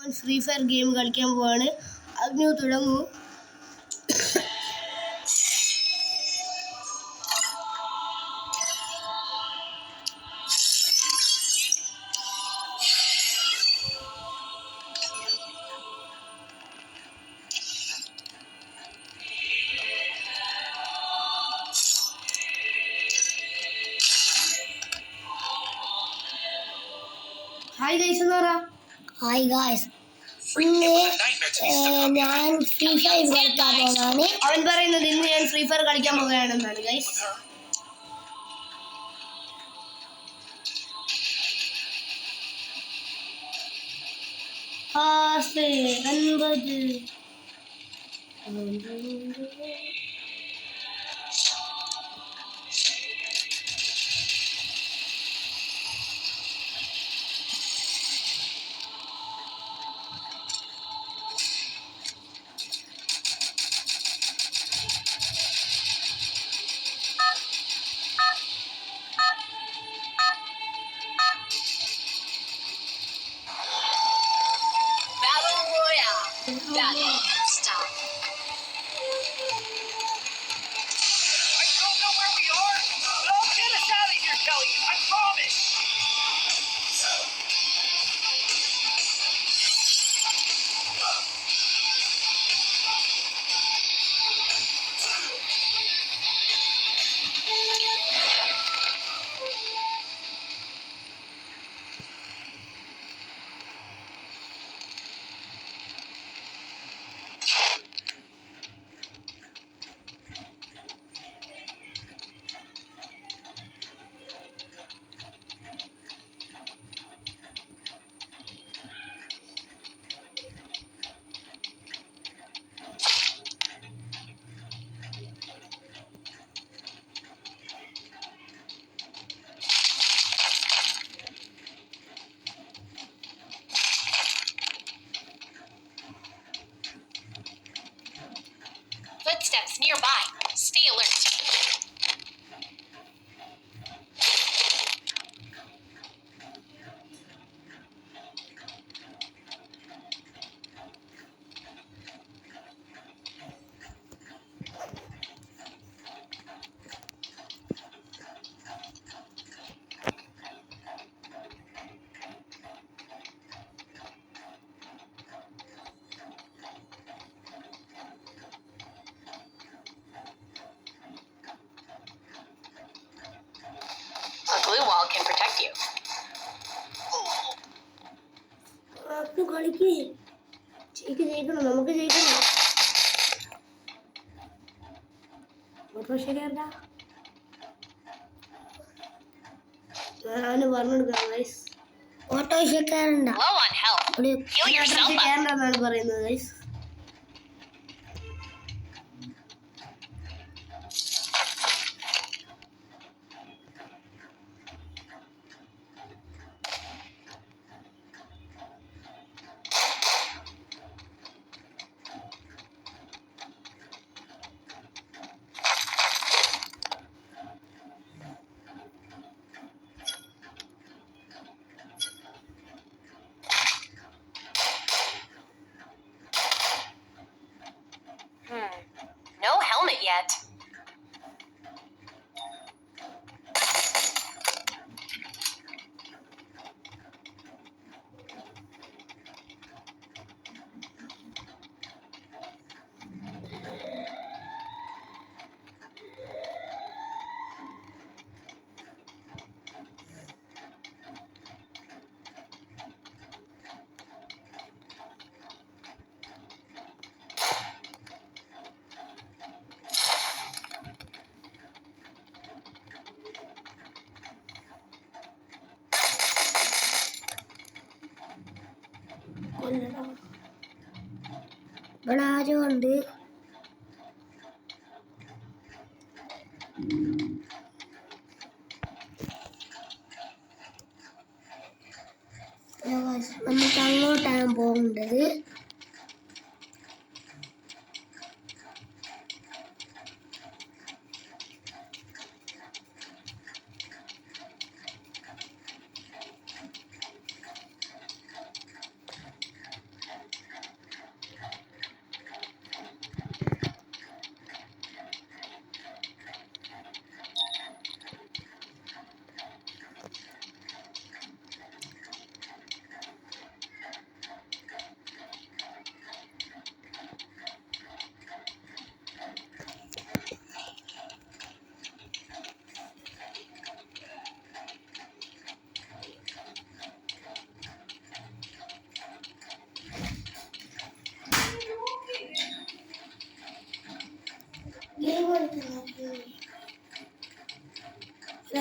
Free fire game കളിക്കാൻ പോവാണ്. അഗ്നു തുടങ്ങൂ. Hi guys എന്ന് പറ. ഹായ് ഗായ്സ്, ഞാൻ ഫ്രീ ഫയർ കളിക്കാൻ പോവാണ്. അവൻ പറയുന്നത് ഇന്ന് ഞാൻ ഫ്രീ ഫയർ കളിക്കാൻ പോവുകയാണെന്നാണ് guys. Has 50. Footsteps nearby. Stay alert. A glue wall can protect you. Agnu കളിക്ക്. ജയിക്കണം, നമുക്ക് ജയിക്കണം. ശരിയല്ല, ഞാൻ പറഞ്ഞെടുക്കാം ഗൈസ്. ഓട്ടോ ശരിക്കാറുണ്ടോ? Low on health. Heal yourself up. Kerala പറയുന്നത് ഗൈസ്. No helmet yet. ഇവിടെ ആരും ഉണ്ട്. നമുക്ക് അങ്ങോട്ടാണ് പോകേണ്ടത്.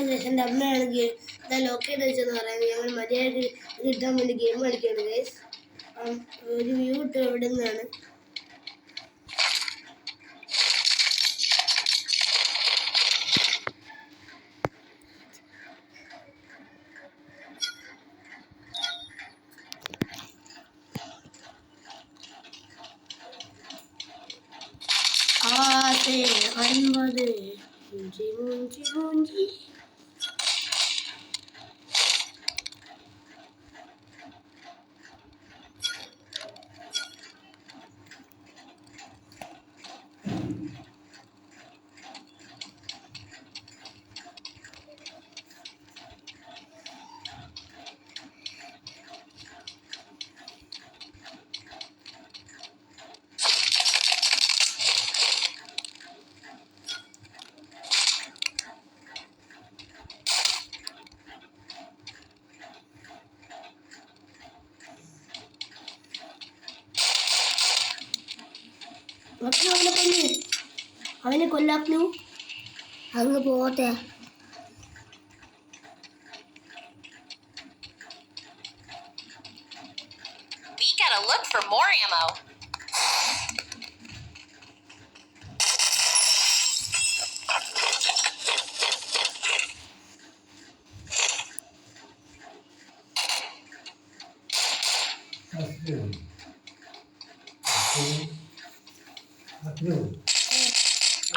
ശേഷം ഡബിളാണ് ഗെയിം ഇതാ ലോക്ക് ചെയ്ത് വെച്ചെന്ന് പറയുന്നത്. ഞങ്ങൾ മര്യാദ കിട്ടാൻ വേണ്ടി ഗെയിം കളിക്കുകയാണ് ഗൈസ്. ഒരു വ്യൂ കിട്ടും എവിടെ നിന്നാണ്. ആസേ 50 മൂഞ്ചി മൂഞ്ചി മൂഞ്ചി. അവനെ കൊല്ലാക്കുന്നു. അങ്ങ് പോട്ടെ. We gotta look for more ammo.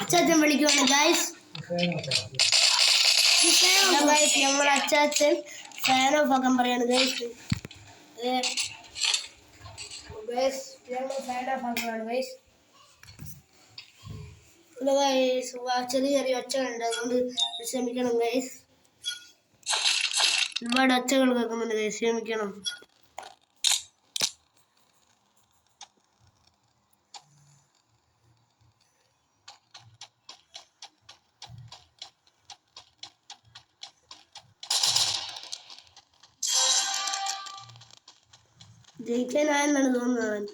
Achachan വിളിക്കുവാണ് guys. ഞങ്ങൾ അച്ചാച്ചൻ ഫാൻ ഓഫ് ആക്കാൻ പറയാണ് ഗൈസ്. ഞങ്ങൾ ഫാൻ ഓഫ് ആക്കുകയാണ് ഗൈസ്. ചെറിയ ചെറിയ ഒച്ചകളുണ്ട്, അതുകൊണ്ട് ക്ഷമിക്കണം ഗൈസ്. ഒരുപാട് ഒച്ചകൾ കേൾക്കുന്നുണ്ട് ഗൈസ്, ക്ഷമിക്കണം. ജയിക്കാനായെന്നാണ് തോന്നുന്നത്.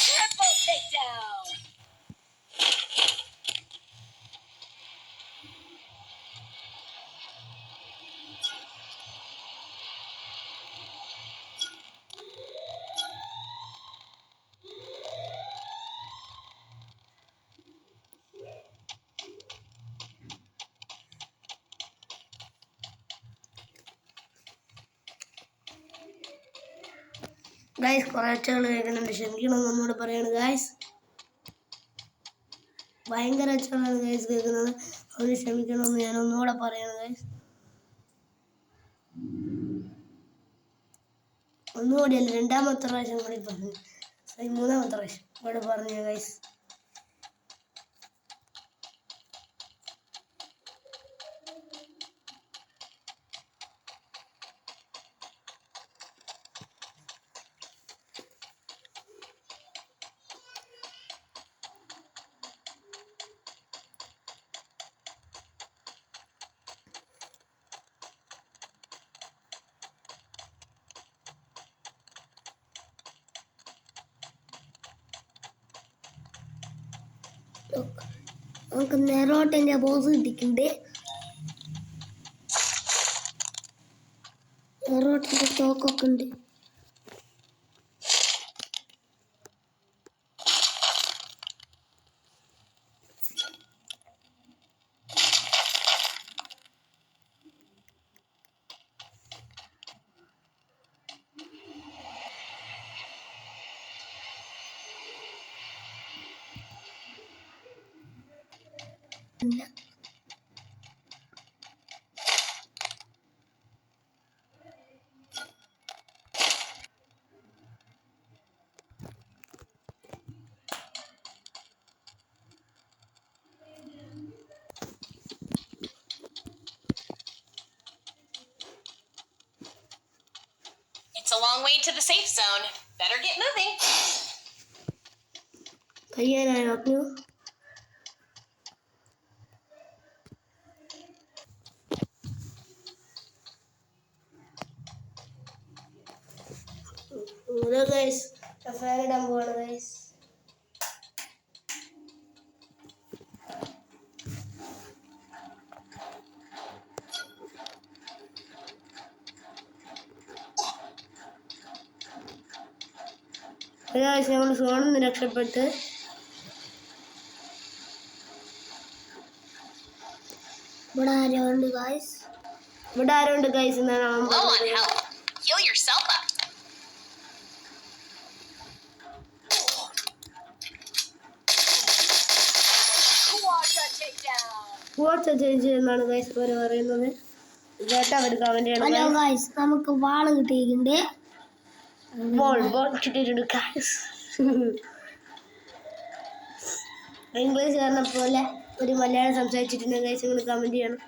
Triple takedown. ഗൈസ് കുറെ ഒച്ചകൾ കേൾക്കുന്നുണ്ട്, ക്ഷമിക്കണം എന്നോട് പറയാണ് ഗൈസ്. ഭയങ്കര ഒച്ചകളാണ് ഗൈസ് കേൾക്കുന്നത്, അവന് ക്ഷമിക്കണമെന്ന് ഞാൻ ഒന്നുകൂടെ പറയാണ് ഗൈസ്. ഒന്നുകൂടിയല്ല, രണ്ടാമത്തെ പ്രാവശ്യം കൂടി പറഞ്ഞു, മൂന്നാമത്തെ പ്രാവശ്യം കൂടെ പറഞ്ഞു ഗൈസ്. നമുക്ക് നെറോട്ടിന്റെ ബോസ് കിട്ടിയിട്ടുണ്ട്. നെറോട്ടിന്റെ തോക്കൊക്കെ ഉണ്ട്. It's a long way to the safe zone. Better get moving. കഴിയാനായോ അഗ്നു? ഗൈസ് ഫാൻ ഇടാൻ പോവാണ് ഗൈസ്. ഞങ്ങൾ സോണിൽ നിന്ന് രക്ഷപ്പെട്ട് ഇവിടെ ആരുണ്ട് ഗായ്സ്? ഇവിടെ ആരുണ്ട് ഗൈസ് എന്നാണ് അവൻ Low on പറഞ്ഞത്. health. Heal yourself up. Quadra takedown. വാട്സ് ചേഞ്ച് എന്നാണ് ഗൈസ് അവർ പറയുന്നത്. കേട്ടാ അവർ കമന്റ് ഹലോ ചെയ്യണം. ഗായ്സ്, നമുക്ക് വാള് കിട്ടിയിട്ടുണ്ട്. ബോൾ കിട്ടിയിട്ടുണ്ട് ഗൈസ്. ഇംഗ്ലീഷുകാരനെ പോലെ ഒരു മലയാളം സംസാരിച്ചിട്ടുണ്ട് ഗൈസ്. നിങ്ങൾ കമന്റ് ചെയ്യണം.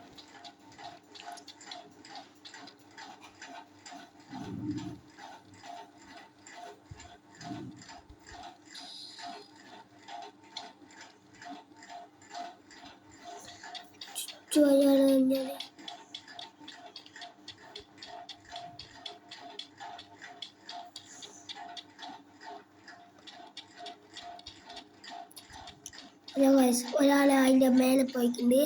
ഹലോ ഗായ്സ്, ഒരാളെ അതിൻ്റെ മേലെ പോയിട്ടുണ്ട്.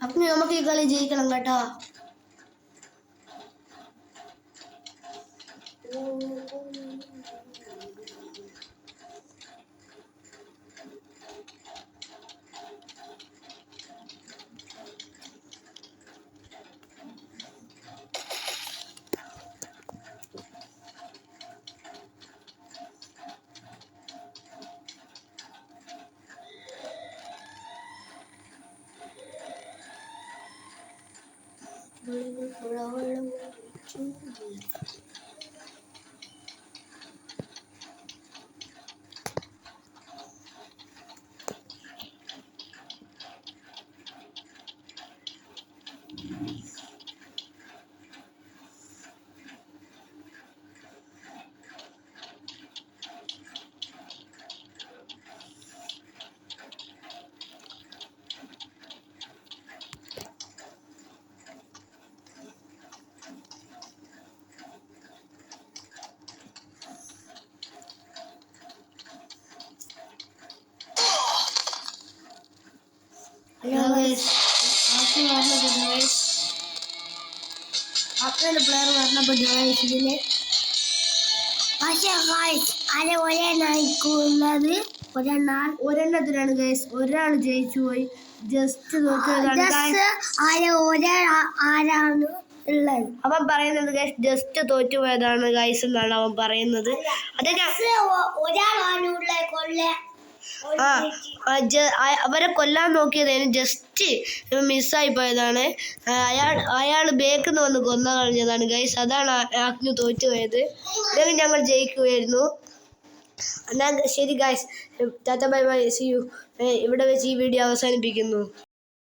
അപ്പൊ നമുക്ക് ഈ കളി ജയിക്കണം കേട്ടോ. അപ്പൻ്റെ പ്ലെയർ മരണപ്പെട്ടു ഗായ്സ് ഇതില്. പക്ഷേ ഗായ്സ് അത് ഒരേ നായിക്കുള്ളത് ഒരെണ്ണത്തിനാണ് ഗൈസ്. ഒരാൾ ജയിച്ചു പോയി. ജസ്റ്റ് നോക്കിയതാണ്. ആരാണ് ഉള്ളത്? അവൻ പറയുന്നത് ഗൈസ് ജസ്റ്റ് തോറ്റുപോയതാണ് ഗൈസ് എന്നാണ് അവൻ പറയുന്നത്. അത് ഒരാളാണ് ഉള്ളത് കൊല്ല. അവരെ കൊല്ലാൻ നോക്കിയതായിരുന്നു. ജസ്റ്റ് മിസ്സായി പോയതാണ്. അയാൾ ബേക്കിൽ നിന്ന് വന്ന് കൊന്ന കളഞ്ഞതാണ് ഗൈസ്. അതാണ് അഗ്നു തോറ്റുപോയത്. ഇല്ലെങ്കിൽ ഞങ്ങൾ ജയിക്കുമായിരുന്നു. എന്നാൽ ശരി guys, tata bye bye, see you. ഇവിടെ വെച്ച് ഈ വീഡിയോ അവസാനിപ്പിക്കുന്നു.